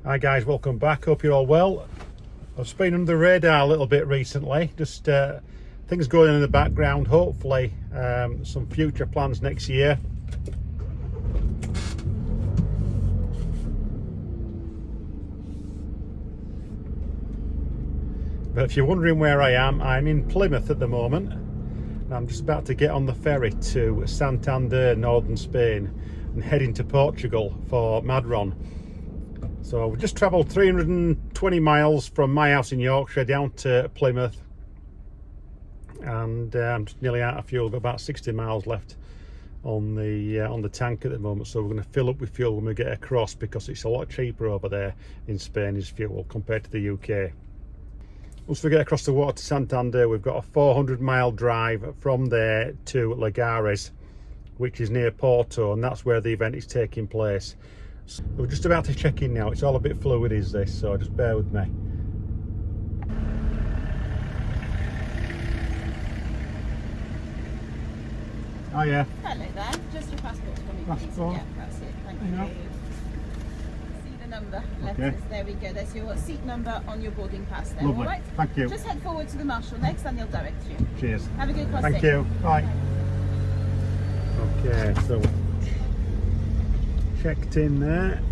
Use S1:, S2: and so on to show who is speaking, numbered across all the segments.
S1: Hi guys, welcome back. Hope you're all well. I've been under the radar a little bit recently, just things going on in the background. Hopefully some future plans next year. But if you're wondering where I am, I'm in Plymouth at the moment. And I'm just about to get on the ferry to Santander, northern Spain, and head into Portugal for MadRon. So we just travelled 320 miles from my house in Yorkshire down to Plymouth, and I'm just nearly out of fuel. Got about 60 miles left on the tank at the moment, so we're going to fill up with fuel when we get across, because it's a lot cheaper over there in Spain as fuel compared to the UK. Once we get across the water to Santander, we've got a 400-mile drive from there to Lagares, which is near Porto, and that's where the event is taking place. So we're just about to check in now. It's all a bit fluid, is this, so just bear with me. Oh yeah.
S2: Hello there. Just your passport for me, please.
S1: Passport.
S2: Yeah, that's it. Thank you. See the number letters.
S1: Okay.
S2: There we go. There's your seat number on your boarding pass there.
S1: Lovely.
S2: All right.
S1: Thank you.
S2: Just head forward to the marshal next, and he'll direct you.
S1: Cheers.
S2: Have a good crossing.
S1: Thank you. Bye. Okay, so checked in there.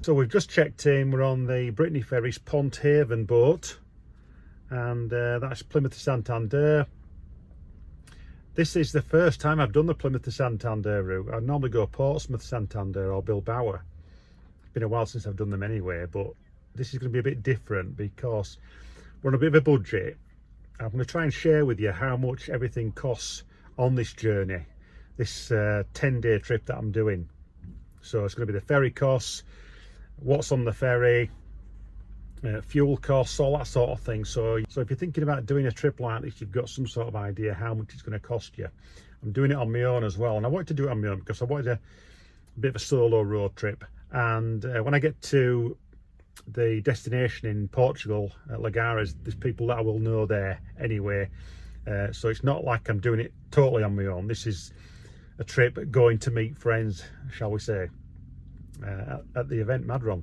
S1: So we've just checked in. We're on the Brittany Ferries Pont Haven boat, and that's Plymouth to Santander. This is the first time I've done the Plymouth to Santander route. I normally go Portsmouth, Santander or Bilbao. It's been a while since I've done them anyway, but this is going to be a bit different because we're on a bit of a budget. I'm going to try and share with you how much everything costs on this journey, this 10-day trip that I'm doing. So it's going to be the ferry costs, what's on the ferry, fuel costs, all that sort of thing. So if you're thinking about doing a trip like this, you've got some sort of idea how much it's going to cost you. I'm doing it on my own as well, and I wanted to do it on my own because I wanted a bit of a solo road trip. And when I get to the destination in Portugal at Lagares, there's people that I will know there anyway, so it's not like I'm doing it totally on my own. This is a trip going to meet friends, shall we say, at the event MadRon.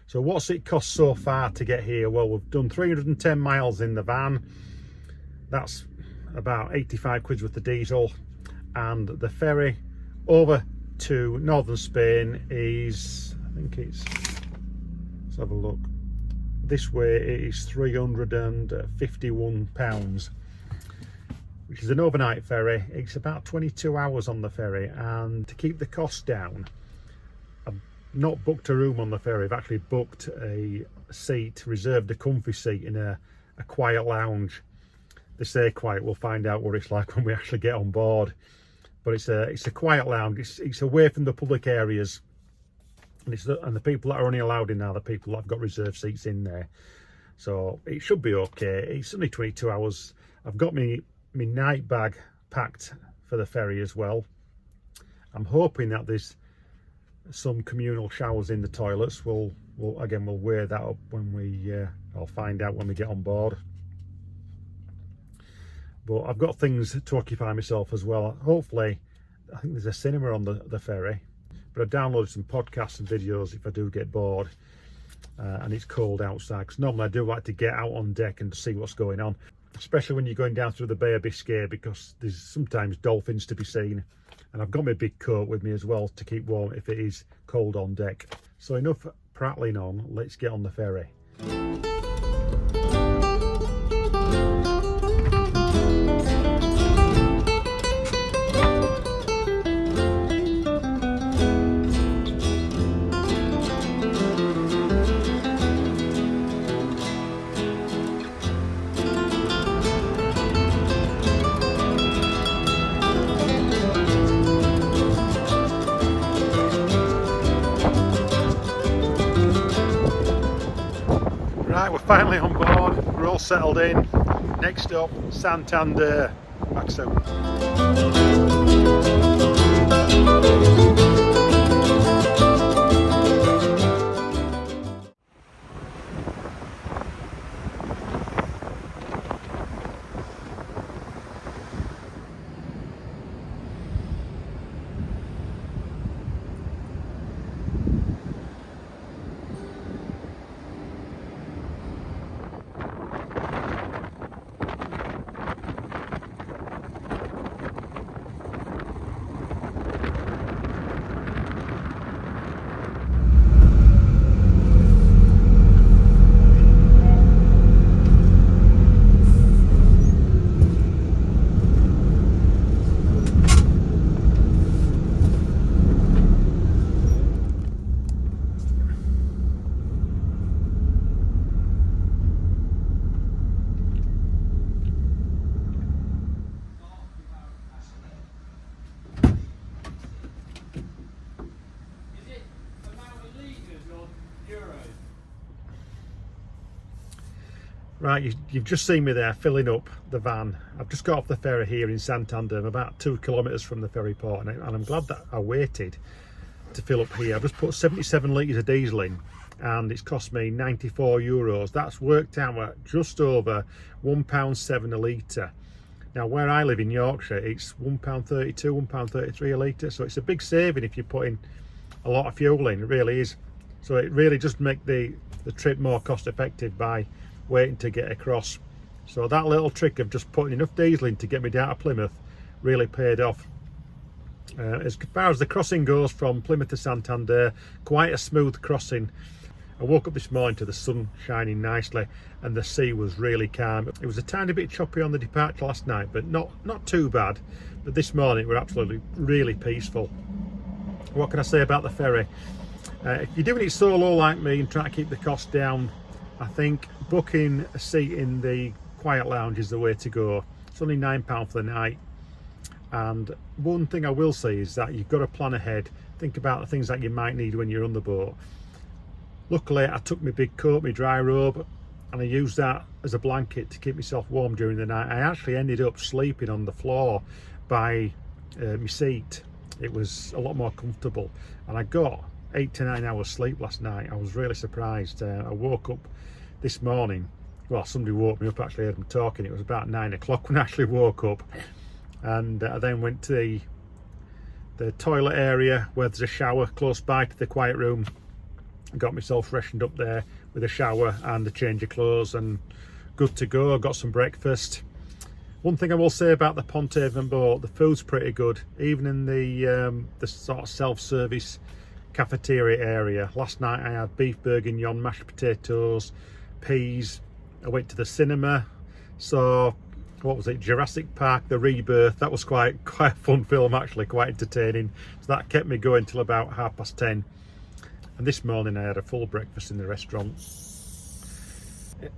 S1: So what's it cost so far to get here? Well, we've done 310 miles in the van. That's about 85 quid worth of diesel, and the ferry over to northern Spain is, I think it's, let's have a look, this way it is £351, which is an overnight ferry. It's about 22 hours on the ferry, and to keep the cost down, I've not booked a room on the ferry. I've actually booked a seat, reserved a comfy seat in a quiet lounge. They say quiet, we'll find out what it's like when we actually get on board. But it's a quiet lounge. It's away from the public areas, and the people that are only allowed in are the people that have got reserved seats in there. So it should be okay. It's only 22 hours. I've got my night bag packed for the ferry as well. I'm hoping that there's some communal showers in the toilets. We'll weigh that up when I'll find out when we get on board. But I've got things to occupy myself as well. Hopefully, I think there's a cinema on the ferry, but I've downloaded some podcasts and videos if I do get bored and it's cold outside, because normally I do like to get out on deck and see what's going on, especially when you're going down through the Bay of Biscay, because there's sometimes dolphins to be seen. And I've got my big coat with me as well to keep warm if it is cold on deck. So enough prattling on, let's get on the ferry. Right, we're finally on board, we're all settled in. Next up, Santander. Back soon. Right, you've just seen me there filling up the van. I've just got off the ferry here in Santander. I'm about 2 kilometres from the ferry port, and I'm glad that I waited to fill up here. I've just put 77 litres of diesel in, and it's cost me €94. That's worked out at just over £1.7 a litre. Now, where I live in Yorkshire, it's £1.32, £1.33 a litre, so it's a big saving if you're putting a lot of fuel in. It really is. So it really just makes the trip more cost effective by waiting to get across. So that little trick of just putting enough diesel in to get me down to Plymouth really paid off. As far as the crossing goes from Plymouth to Santander, quite a smooth crossing. I woke up this morning to the sun shining nicely and the sea was really calm. It was a tiny bit choppy on the departure last night, but not too bad. But this morning we're absolutely really peaceful. What can I say about the ferry? If you're doing it solo like me and trying to keep the cost down, I think booking a seat in the quiet lounge is the way to go. It's only £9 for the night. And one thing I will say is that you've got to plan ahead. Think about the things that you might need when you're on the boat. Luckily, I took my big coat, my dry robe, and I used that as a blanket to keep myself warm during the night. I actually ended up sleeping on the floor by my seat. It was a lot more comfortable, and I got 8 to 9 hours sleep last night. I was really surprised. I woke up this morning, well, somebody woke me up, actually heard them talking. It was about 9 o'clock when I actually woke up, and I then went to the toilet area where there's a shower close by to the quiet room. I got myself freshened up there with a shower and a change of clothes, and good to go. I got some breakfast. One thing I will say about the Ponthaven boat, the food's pretty good, even in the sort of self-service cafeteria area. Last night I had beef bourguignon, mashed potatoes, peas. I went to the cinema, so what was it, Jurassic Park The Rebirth. That was quite a fun film, actually, quite entertaining. So that kept me going till about 10:30. And this morning I had a full breakfast in the restaurant.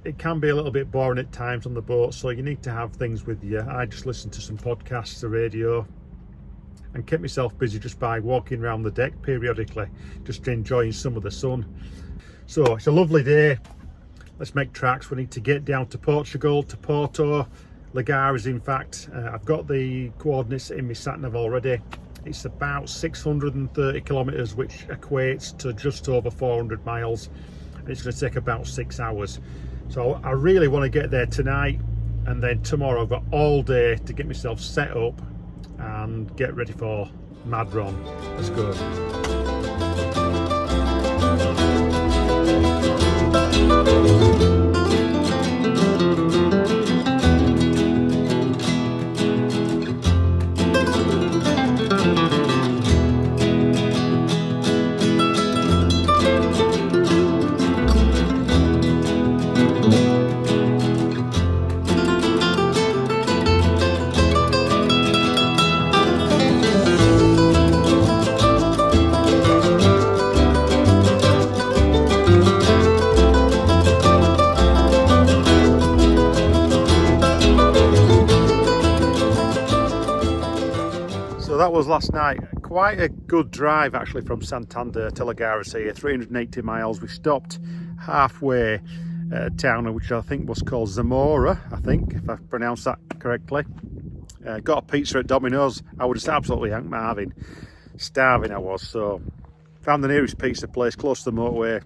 S1: It can be a little bit boring at times on the boat, so you need to have things with you. I just listened to some podcasts, the radio, and kept myself busy just by walking around the deck periodically, just enjoying some of the sun. So it's a lovely day. Let's make tracks. We need to get down to Portugal, to Porto, Lagares in fact. I've got the coordinates in my sat-nav already. It's about 630 kilometres, which equates to just over 400 miles. And it's going to take about 6 hours. So I really want to get there tonight, and then tomorrow I've got all day to get myself set up and get ready for MadRon. Let's go. So that was last night. Quite a good drive actually from Santander to Lagares here, 380 miles. We stopped halfway town, which I think was called Zamora, I think, if I pronounced that correctly. Got a pizza at Domino's. I was just absolutely Marvin, starving I was, so found the nearest pizza place close to the motorway,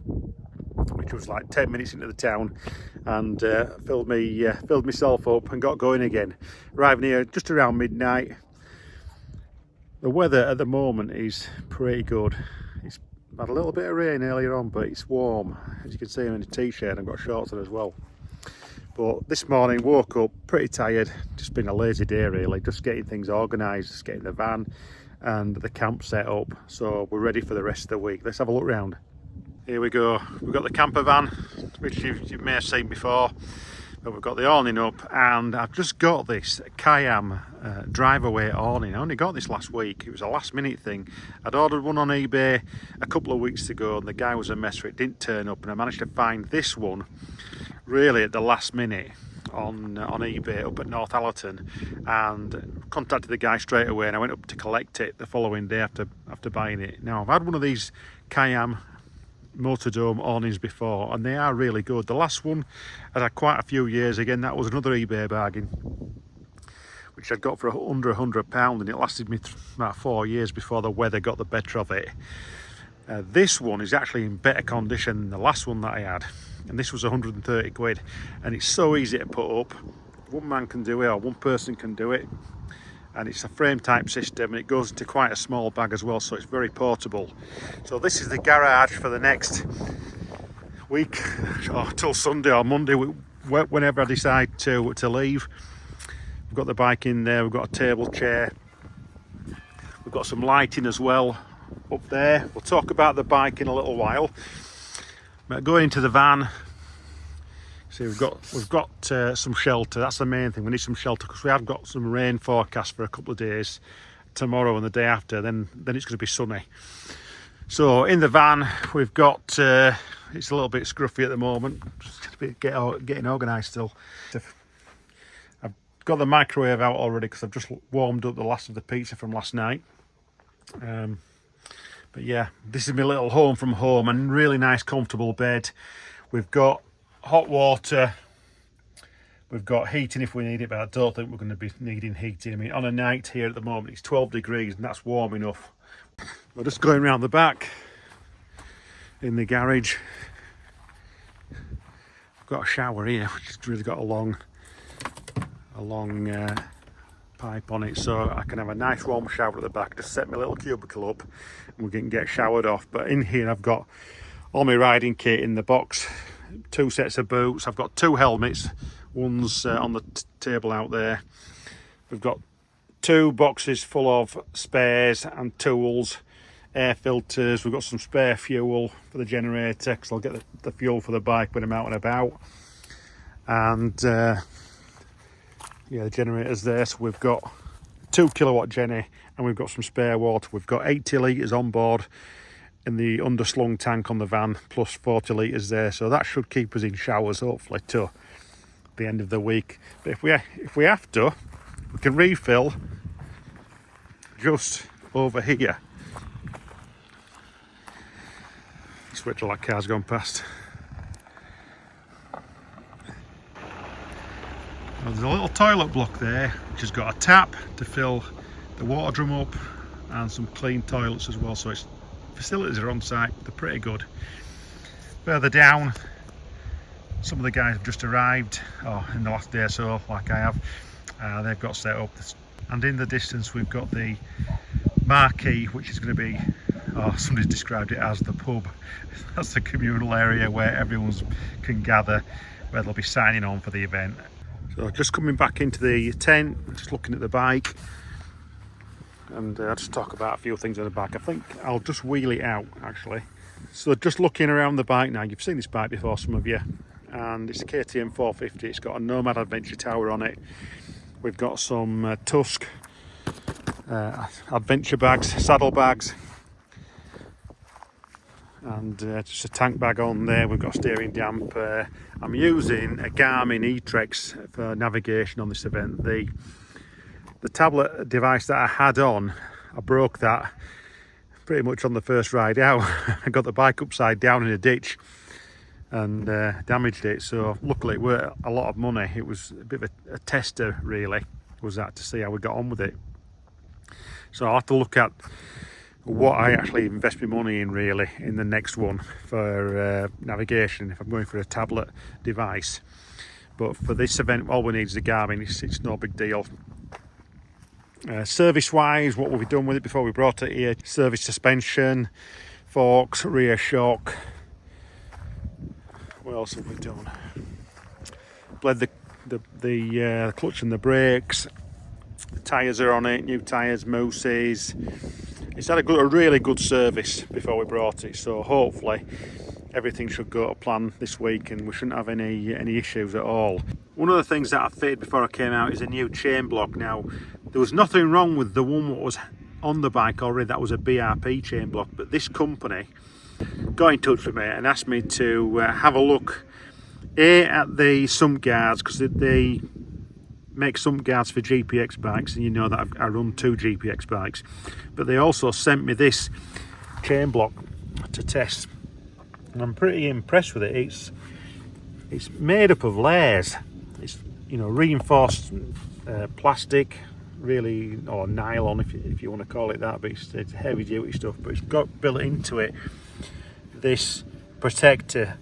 S1: which was like 10 minutes into the town, and filled myself up and got going again. Arriving here just around midnight. The weather at the moment is pretty good. It's had a little bit of rain earlier on, but it's warm. As you can see, I'm in a t-shirt and I've got shorts on as well. But this morning, woke up pretty tired. Just been a lazy day really, just getting things organised, just getting the van and the camp set up. So we're ready for the rest of the week. Let's have a look round. Here we go. We've got the camper van, which you may have seen before. But we've got the awning up, and I've just got this Kayam drive-away awning. I only got this last week. It was a last-minute thing. I'd ordered one on eBay a couple of weeks ago, and the guy was a mess, so it didn't turn up. And I managed to find this one really at the last minute on eBay up at Northallerton, and contacted the guy straight away. And I went up to collect it the following day after buying it. Now I've had one of these Kayam Motordome awnings before, and they are really good. The last one I had quite a few years. Again, that was another eBay bargain, which I'd got for under £100, and it lasted me about 4 years before the weather got the better of it. This one is actually in better condition than the last one that I had, and this was 130 quid, and it's so easy to put up. One man can do it, or one person can do it, and it's a frame type system, and it goes into quite a small bag as well, so it's very portable. So this is the garage for the next week, or till Sunday or Monday, whenever I decide to leave. We've got the bike in there, we've got a table chair, we've got some lighting as well up there. We'll talk about the bike in a little while. But going into the van, see, we've got some shelter. That's the main thing. We need some shelter because we have got some rain forecast for a couple of days, tomorrow and the day after. Then it's going to be sunny. So in the van, we've got it's a little bit scruffy at the moment, just a bit getting organised still. I've got the microwave out already because I've just warmed up the last of the pizza from last night. But yeah, this is my little home from home, and really nice comfortable bed. We've got hot water, we've got heating if we need it, but I don't think we're going to be needing heating. I mean, on a night here at the moment it's 12 degrees and that's warm enough. We're just going around the back in the garage. I've got a shower here which has really got a long pipe on it, so I can have a nice warm shower at the back. Just set my little cubicle up and we can get showered off. But in here I've got all my riding kit in the box, 2 sets of boots, I've got 2 helmets, one's on the table out there. We've got 2 boxes full of spares and tools, air filters, we've got some spare fuel for the generator because I'll get the fuel for the bike when I'm out and about. And yeah, the generator's there, so we've got 2 kilowatt Jenny, and we've got some spare water. We've got 80 litres on board in the underslung tank on the van, plus 40 litres there, so that should keep us in showers hopefully to the end of the week. But if we have to, we can refill just over here. Switch till that car's gone past. There's a little toilet block there which has got a tap to fill the water drum up and some clean toilets as well, so its facilities are on site, they're pretty good. Further down, some of the guys have just arrived in the last day or so, like I have. They've got set up, and in the distance we've got the marquee, which is going to be, somebody's described it as the pub. That's the communal area where everyone can gather, where they'll be signing on for the event. So just coming back into the tent, just looking at the bike, and I'll just talk about a few things on the back. I think I'll just wheel it out actually. So just looking around the bike now, you've seen this bike before, some of you, and it's a KTM 450. It's got a Nomad Adventure Tower on it. We've got some Tusk adventure bags, saddle bags, and just a tank bag on there. We've got a steering damper. I'm using a Garmin eTrex for navigation on this event. The tablet device that I had on, I broke that pretty much on the first ride out. I got the bike upside down in a ditch and damaged it, so luckily it worth a lot of money. It was a bit of a tester really, was that, to see how we got on with it. So I'll have to look at what I actually invest my money in really in the next one for navigation, if I'm going for a tablet device. But for this event, all we need is the Garmin. It's no big deal. Service wise, what have we done with it before we brought it here? Service suspension, forks, rear shock. What else have we done? Bled the clutch and the brakes. The tyres are on it, new tyres, mousses. It's had a really good service before we brought it, so hopefully everything should go to plan this week and we shouldn't have any issues at all. One of the things that I fitted before I came out is a new chain block. Now, there was nothing wrong with the one that was on the bike already, that was a BRP chain block, but this company got in touch with me and asked me to have a look at the sump guards, because they make sump guards for GPX bikes, and you know that I run 2 GPX bikes, but they also sent me this chain block to test. I'm pretty impressed with it. It's made up of layers. It's, you know, reinforced plastic, really, or nylon if you want to call it that, but it's heavy duty stuff. But it's got built into it this protector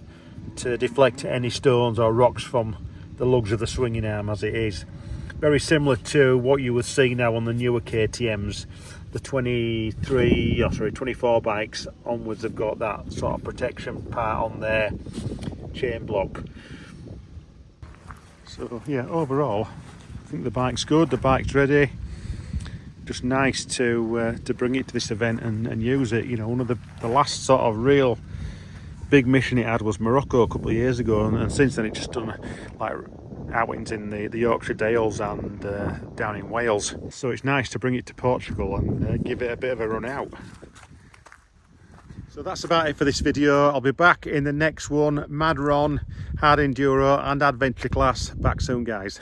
S1: to deflect any stones or rocks from the lugs of the swinging arm, as it is. Very similar to what you would see now on the newer KTMs. The 24 bikes onwards have got that sort of protection part on their chain block. So yeah, overall I think the bike's good, the bike's ready. Just nice to bring it to this event and use it. You know, one of the last sort of real big mission it had was Morocco a couple of years ago, and since then it's just done like outings in the Yorkshire Dales and down in Wales. So it's nice to bring it to Portugal and give it a bit of a run out. So that's about it for this video. I'll be back in the next one. MadRon, hard enduro and adventure class. Back soon, guys.